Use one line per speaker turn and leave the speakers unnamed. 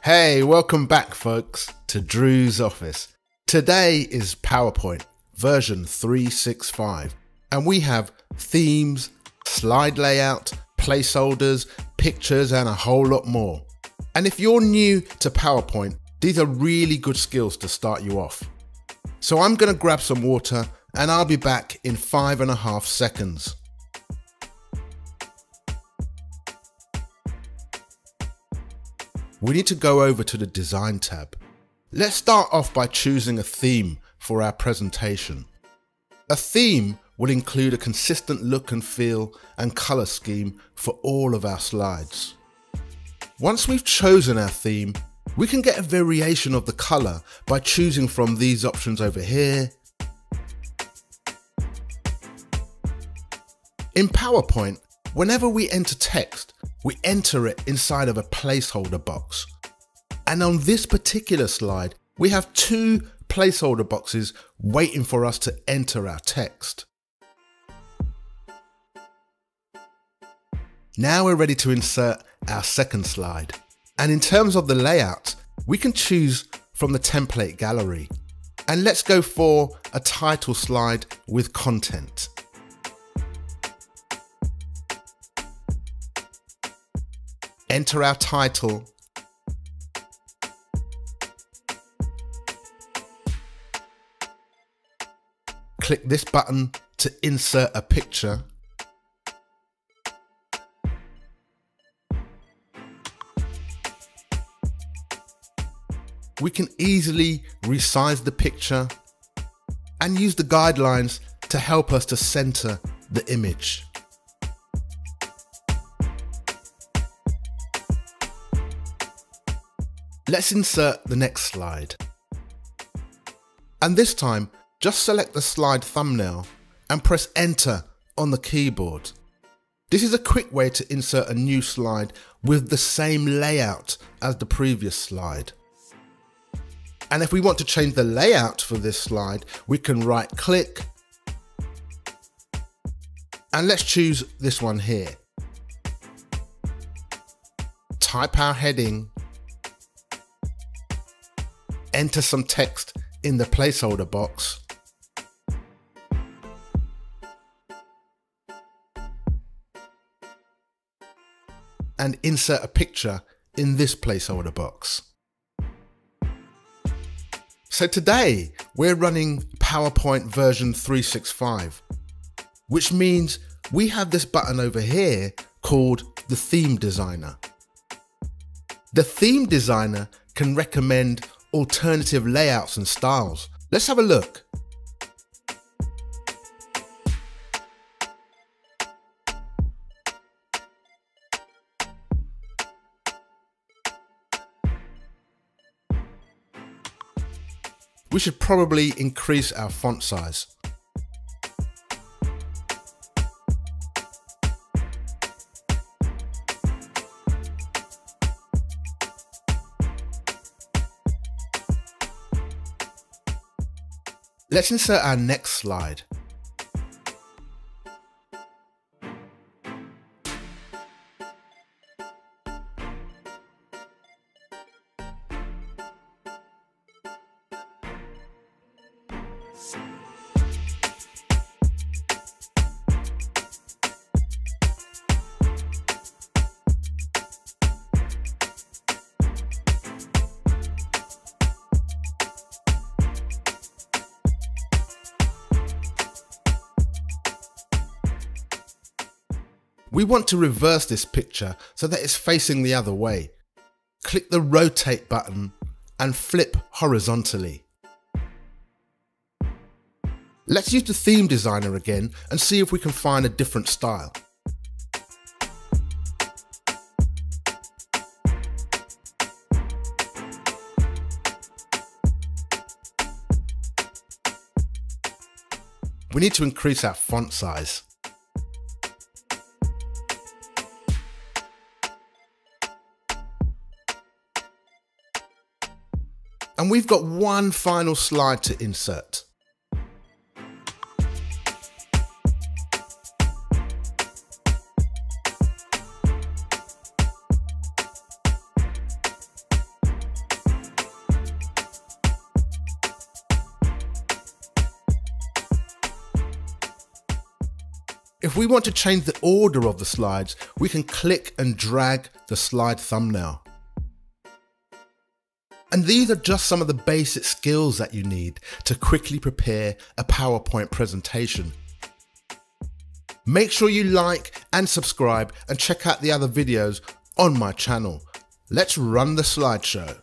Hey, welcome back folks to Drew's office. Today is PowerPoint version 365 and we have themes, slide layout, placeholders, pictures and a whole lot more. And if you're new to PowerPoint, these are really good skills to start you off. So I'm going to grab some water and I'll be back in 5.5 seconds. We need to go over to the Design tab. Let's start off by choosing a theme for our presentation. A theme will include a consistent look and feel and color scheme for all of our slides. Once we've chosen our theme, we can get a variation of the color by choosing from these options over here. In PowerPoint, whenever we enter text, we enter it inside of a placeholder box. And on this particular slide, we have 2 placeholder boxes waiting for us to enter our text. Now we're ready to insert our second slide. And in terms of the layout, we can choose from the template gallery. And let's go for a title slide with content. Enter our title. Click this button to insert a picture. We can easily resize the picture and use the guidelines to help us to center the image. Let's insert the next slide. And this time, just select the slide thumbnail and press enter on the keyboard. This is a quick way to insert a new slide with the same layout as the previous slide. And if we want to change the layout for this slide, we can right click and let's choose this one here. Type our heading. Enter some text in the placeholder box. And insert a picture in this placeholder box. So today we're running PowerPoint version 365, which means we have this button over here called the Theme Designer. The Theme Designer can recommend alternative layouts and styles. Let's have a look. We should probably increase our font size. Let's insert our next slide. We want to reverse this picture so that it's facing the other way. Click the rotate button and flip horizontally. Let's use the Theme Designer again and see if we can find a different style. We need to increase our font size. And we've got one final slide to insert. If we want to change the order of the slides, we can click and drag the slide thumbnail. And these are just some of the basic skills that you need to quickly prepare a PowerPoint presentation. Make sure you like and subscribe and check out the other videos on my channel. Let's run the slideshow.